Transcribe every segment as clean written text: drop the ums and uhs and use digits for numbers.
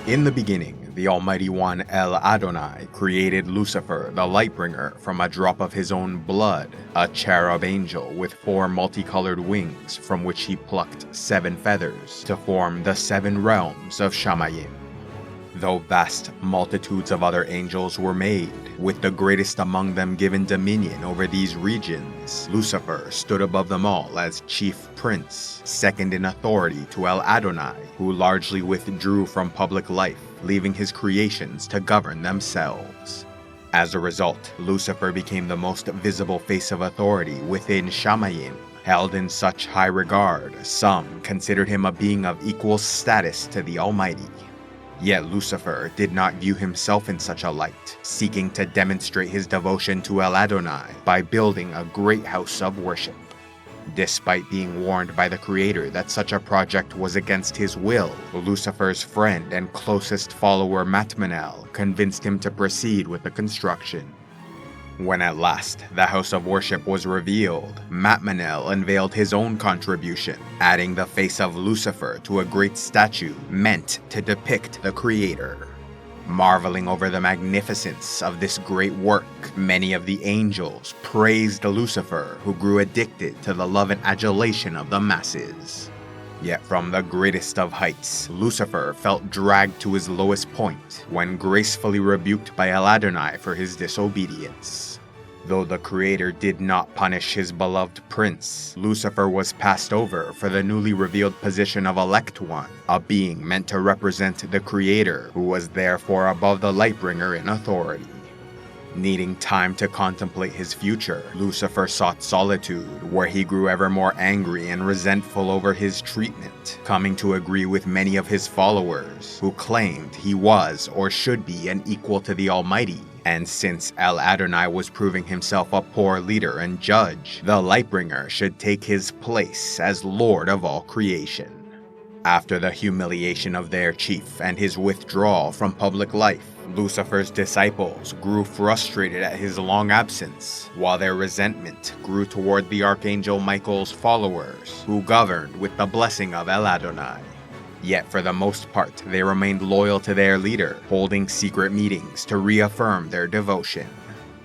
In the beginning, the Almighty One El Adonai created Lucifer, the Lightbringer, from a drop of his own blood, a cherub angel with 4 multicolored wings from which he plucked 7 feathers to form the 7 realms of Shamayim. Though vast multitudes of other angels were made, with the greatest among them given dominion over these regions, Lucifer stood above them all as chief prince, second in authority to El Adonai, who largely withdrew from public life, leaving his creations to govern themselves. As a result, Lucifer became the most visible face of authority within Shamayim. Held in such high regard, some considered him a being of equal status to the Almighty. Yet Lucifer did not view himself in such a light, seeking to demonstrate his devotion to El Adonai by building a great house of worship. Despite being warned by the Creator that such a project was against his will, Lucifer's friend and closest follower Matmanel convinced him to proceed with the construction. When at last the house of worship was revealed, Matmanel unveiled his own contribution, adding the face of Lucifer to a great statue meant to depict the Creator. Marveling over the magnificence of this great work, many of the angels praised Lucifer, who grew addicted to the love and adulation of the masses. Yet from the greatest of heights, Lucifer felt dragged to his lowest point when gracefully rebuked by El Adonai for his disobedience. Though the Creator did not punish his beloved prince, Lucifer was passed over for the newly revealed position of Elect One, a being meant to represent the Creator, who was therefore above the Lightbringer in authority. Needing time to contemplate his future, Lucifer sought solitude, where he grew ever more angry and resentful over his treatment, coming to agree with many of his followers, who claimed he was or should be an equal to the Almighty. And since El Adonai was proving himself a poor leader and judge, the Lightbringer should take his place as Lord of all creation. After the humiliation of their chief and his withdrawal from public life, Lucifer's disciples grew frustrated at his long absence, while their resentment grew toward the Archangel Michael's followers, who governed with the blessing of El Adonai. Yet for the most part, they remained loyal to their leader, holding secret meetings to reaffirm their devotion.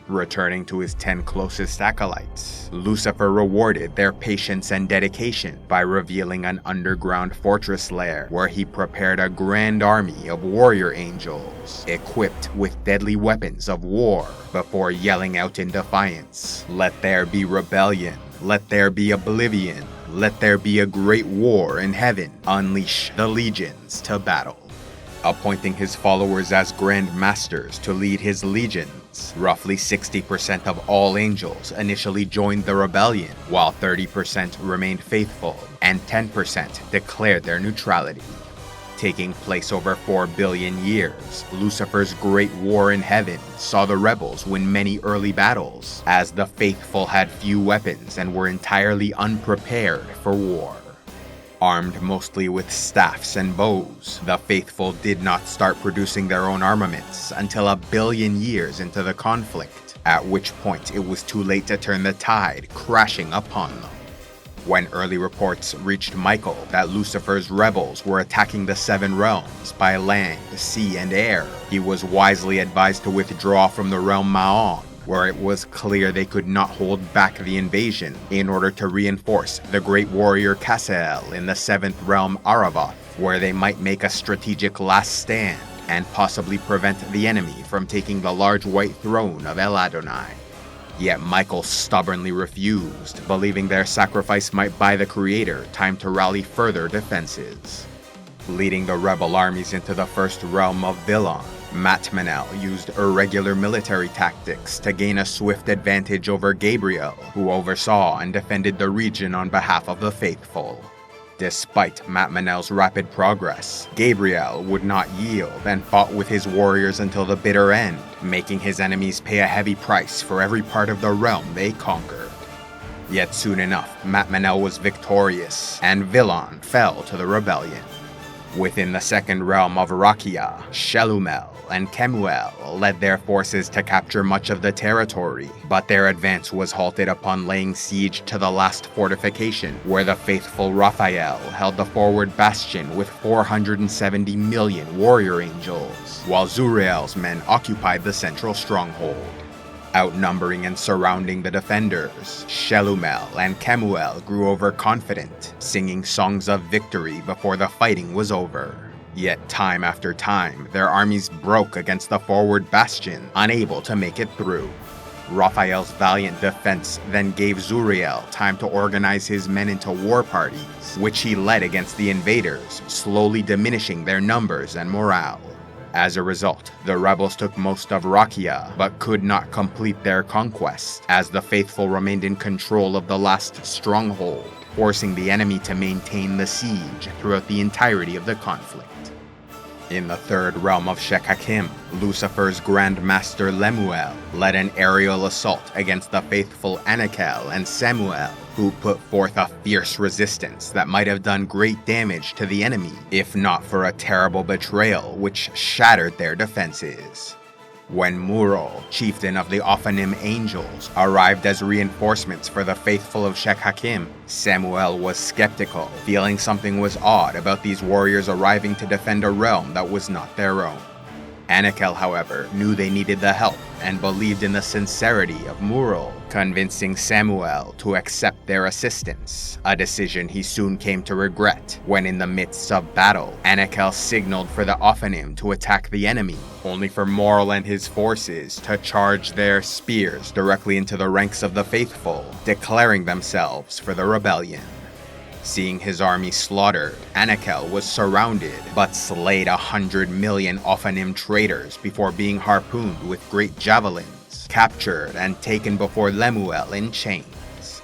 Returning to his 10 closest acolytes, Lucifer rewarded their patience and dedication by revealing an underground fortress lair where he prepared a grand army of warrior angels, equipped with deadly weapons of war, before yelling out in defiance, "Let there be rebellion, let there be oblivion, let there be a great war in heaven, unleash the legions to battle." Appointing his followers as Grand Masters to lead his legions, roughly 60% of all angels initially joined the rebellion, while 30% remained faithful, and 10% declared their neutrality. Taking place over 4 billion years, Lucifer's great war in heaven saw the rebels win many early battles, as the faithful had few weapons and were entirely unprepared for war. Armed mostly with staffs and bows, the faithful did not start producing their own armaments until 1 billion years into the conflict, at which point it was too late to turn the tide crashing upon them. When early reports reached Michael that Lucifer's rebels were attacking the 7 realms by land, sea, and air, he was wisely advised to withdraw from the realm Maon, where it was clear they could not hold back the invasion, in order to reinforce the great warrior Casael in the 7th realm Aravath, where they might make a strategic last stand and possibly prevent the enemy from taking the large white throne of El Adonai. Yet Michael stubbornly refused, believing their sacrifice might buy the Creator time to rally further defenses. Leading the rebel armies into the 1st realm of Villon, Matmanel used irregular military tactics to gain a swift advantage over Gabriel, who oversaw and defended the region on behalf of the faithful. Despite Matmanel's rapid progress, Gabriel would not yield and fought with his warriors until the bitter end, making his enemies pay a heavy price for every part of the realm they conquered. Yet soon enough, Matmanel was victorious, and Villon fell to the rebellion. Within the second realm of Rakia, Shelumel and Kemuel led their forces to capture much of the territory, but their advance was halted upon laying siege to the last fortification, where the faithful Raphael held the forward bastion with 470 million warrior angels, while Zuriel's men occupied the central stronghold. Outnumbering and surrounding the defenders, Shelumel and Kemuel grew overconfident, singing songs of victory before the fighting was over. Yet time after time, their armies broke against the forward bastion, unable to make it through. Raphael's valiant defense then gave Zuriel time to organize his men into war parties, which he led against the invaders, slowly diminishing their numbers and morale. As a result, the rebels took most of Rakia, but could not complete their conquest, as the faithful remained in control of the last stronghold, forcing the enemy to maintain the siege throughout the entirety of the conflict. In the third realm of Shekakim, Lucifer's Grand Master Lemuel led an aerial assault against the faithful Anakel and Samuel, who put forth a fierce resistance that might have done great damage to the enemy, if not for a terrible betrayal which shattered their defenses. When Muro, chieftain of the Ophanim Angels, arrived as reinforcements for the faithful of Shekakim, Samuel was skeptical, feeling something was odd about these warriors arriving to defend a realm that was not their own. Anakel, however, knew they needed the help and believed in the sincerity of Muro, convincing Samuel to accept their assistance, a decision he soon came to regret when in the midst of battle, Anakel signaled for the Ophanim to attack the enemy, only for Moral and his forces to charge their spears directly into the ranks of the faithful, declaring themselves for the rebellion. Seeing his army slaughtered, Anakel was surrounded, but slayed 100 million Ophanim traitors before being harpooned with great javelins, captured and taken before Lemuel in chains.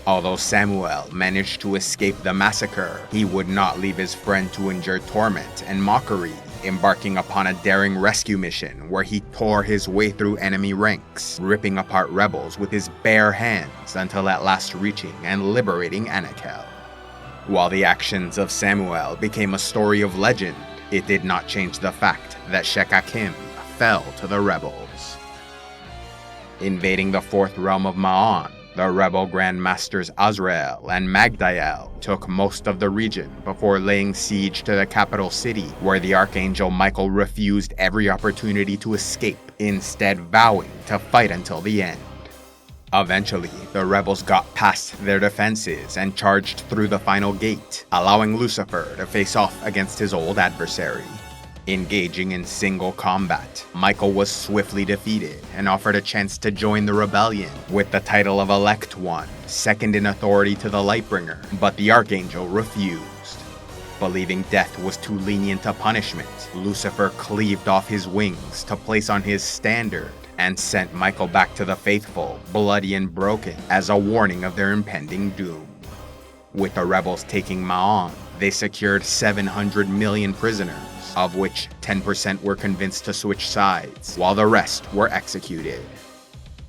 Although Samuel managed to escape the massacre, he would not leave his friend to endure torment and mockery, embarking upon a daring rescue mission where he tore his way through enemy ranks, ripping apart rebels with his bare hands until at last reaching and liberating Anakel. While the actions of Samuel became a story of legend, it did not change the fact that Shekakim fell to the rebels. Invading the fourth realm of Ma'an, the rebel Grand Masters Azrael and Magdael took most of the region before laying siege to the capital city, where the Archangel Michael refused every opportunity to escape, instead vowing to fight until the end. Eventually, the rebels got past their defenses and charged through the final gate, allowing Lucifer to face off against his old adversary. Engaging in single combat, Michael was swiftly defeated and offered a chance to join the rebellion with the title of Elect One, second in authority to the Lightbringer, but the Archangel refused. Believing death was too lenient a punishment, Lucifer cleaved off his wings to place on his standard and sent Michael back to the faithful, bloody and broken, as a warning of their impending doom. With the rebels taking Ma'an, they secured 700 million prisoners, of which 10% were convinced to switch sides, while the rest were executed.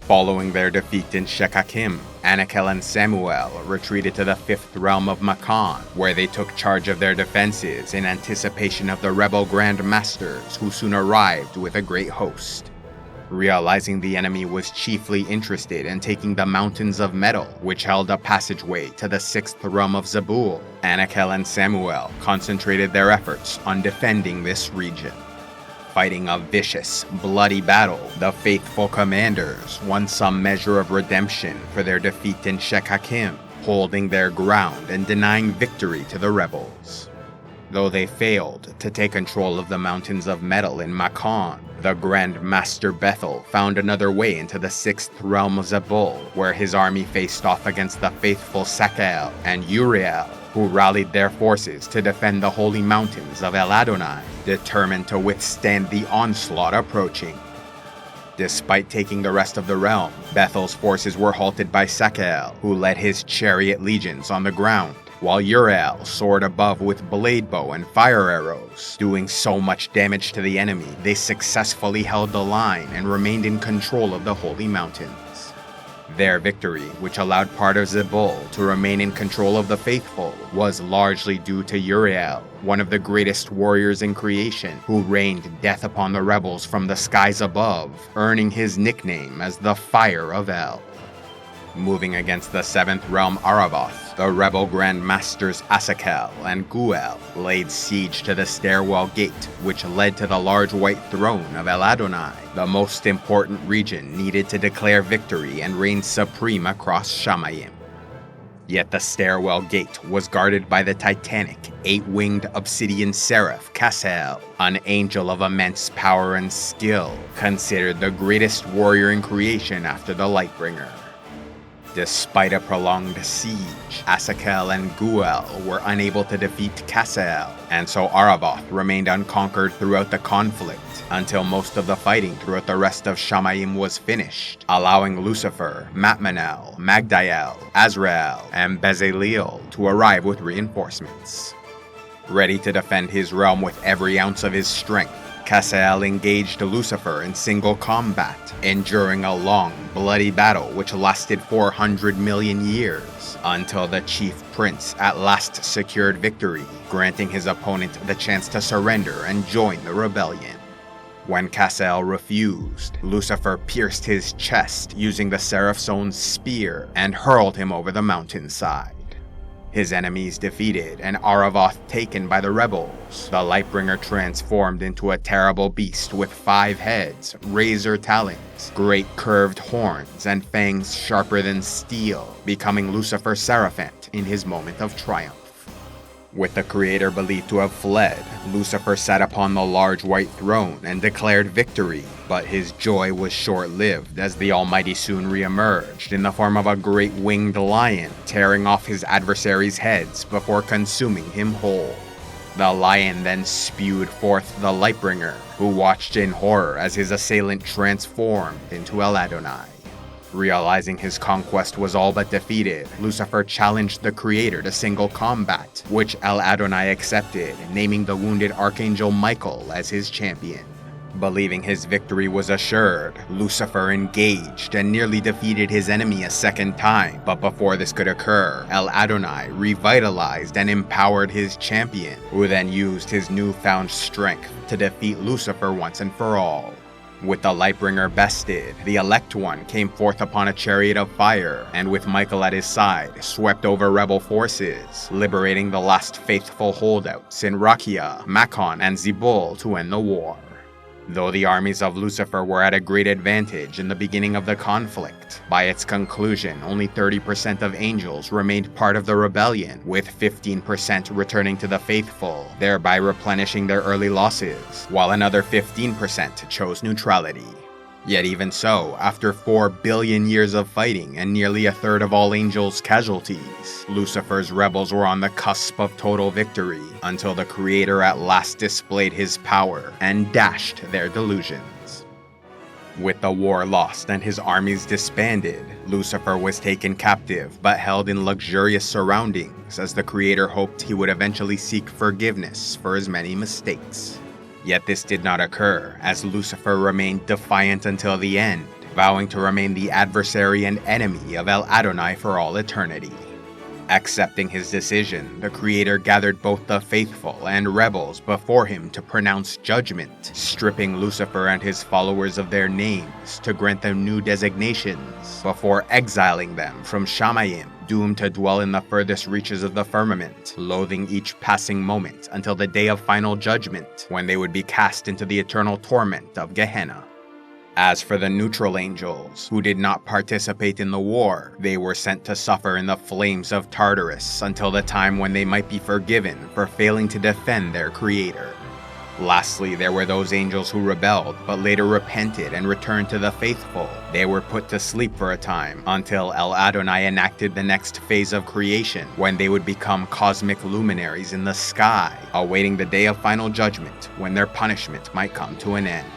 Following their defeat in Shekakim, Anakel and Samuel retreated to the fifth realm of Makan, where they took charge of their defenses in anticipation of the rebel Grand Masters, who soon arrived with a great host. Realizing the enemy was chiefly interested in taking the Mountains of Metal, which held a passageway to the sixth realm of Zabul, Anakel and Samuel concentrated their efforts on defending this region. Fighting a vicious, bloody battle, the faithful commanders won some measure of redemption for their defeat in Shekakim, holding their ground and denying victory to the rebels. Though they failed to take control of the Mountains of Metal in Makan, the Grand Master Bethel found another way into the sixth realm of Zabul, where his army faced off against the faithful Sakael and Uriel, who rallied their forces to defend the holy mountains of El Adonai, determined to withstand the onslaught approaching. Despite taking the rest of the realm, Bethel's forces were halted by Sakael, who led his chariot legions on the ground, while Uriel soared above with blade bow and fire arrows. Doing so much damage to the enemy, they successfully held the line and remained in control of the holy mountains. Their victory, which allowed part of Zebul to remain in control of the faithful, was largely due to Uriel, one of the greatest warriors in creation, who rained death upon the rebels from the skies above, earning his nickname as the Fire of El. Moving against the 7th Realm Aravoth, the rebel Grand Masters Asakel and Guel laid siege to the Stairwell Gate, which led to the large white throne of El Adonai, the most important region needed to declare victory and reign supreme across Shamayim. Yet the Stairwell Gate was guarded by the titanic, 8-winged obsidian seraph Kassel, an angel of immense power and skill, considered the greatest warrior in creation after the Lightbringer. Despite a prolonged siege, Asakel and Guel were unable to defeat Kassel, and so Aravoth remained unconquered throughout the conflict, until most of the fighting throughout the rest of Shamayim was finished, allowing Lucifer, Matmanel, Magdael, Azrael, and Bezaleel to arrive with reinforcements. Ready to defend his realm with every ounce of his strength, Kassel engaged Lucifer in single combat, enduring a long, bloody battle which lasted 400 million years, until the chief prince at last secured victory, granting his opponent the chance to surrender and join the rebellion. When Kassel refused, Lucifer pierced his chest using the Seraph's own spear and hurled him over the mountainside. His enemies defeated and Aravoth taken by the rebels, the Lightbringer transformed into a terrible beast with 5 heads, razor talons, great curved horns, and fangs sharper than steel, becoming Lucifer Seraphant in his moment of triumph. With the creator believed to have fled, Lucifer sat upon the large white throne and declared victory, but his joy was short-lived as the Almighty soon re-emerged in the form of a great winged lion, tearing off his adversaries' heads before consuming him whole. The lion then spewed forth the Lightbringer, who watched in horror as his assailant transformed into El Adonai. Realizing his conquest was all but defeated, Lucifer challenged the creator to single combat, which El Adonai accepted, naming the wounded Archangel Michael as his champion. Believing his victory was assured, Lucifer engaged and nearly defeated his enemy a second time, but before this could occur, El Adonai revitalized and empowered his champion, who then used his newfound strength to defeat Lucifer once and for all. With the Lightbringer bested, the Elect One came forth upon a chariot of fire, and with Michael at his side, swept over rebel forces, liberating the last faithful holdouts in Rakia, Makon, and Zebul to end the war. Though the armies of Lucifer were at a great advantage in the beginning of the conflict, by its conclusion only 30% of angels remained part of the rebellion, with 15% returning to the faithful, thereby replenishing their early losses, while another 15% chose neutrality. Yet even so, after 4 billion years of fighting and nearly a third of all angels' casualties, Lucifer's rebels were on the cusp of total victory, until the creator at last displayed his power and dashed their delusions. With the war lost and his armies disbanded, Lucifer was taken captive but held in luxurious surroundings, as the creator hoped he would eventually seek forgiveness for his many mistakes. Yet this did not occur, as Lucifer remained defiant until the end, vowing to remain the adversary and enemy of El Adonai for all eternity. Accepting his decision, the creator gathered both the faithful and rebels before him to pronounce judgment, stripping Lucifer and his followers of their names to grant them new designations, before exiling them from Shamayim, doomed to dwell in the furthest reaches of the firmament, loathing each passing moment until the day of final judgment, when they would be cast into the eternal torment of Gehenna. As for the neutral angels, who did not participate in the war, they were sent to suffer in the flames of Tartarus until the time when they might be forgiven for failing to defend their creator. Lastly, there were those angels who rebelled, but later repented and returned to the faithful. They were put to sleep for a time, until El Adonai enacted the next phase of creation, when they would become cosmic luminaries in the sky, awaiting the day of final judgment, when their punishment might come to an end.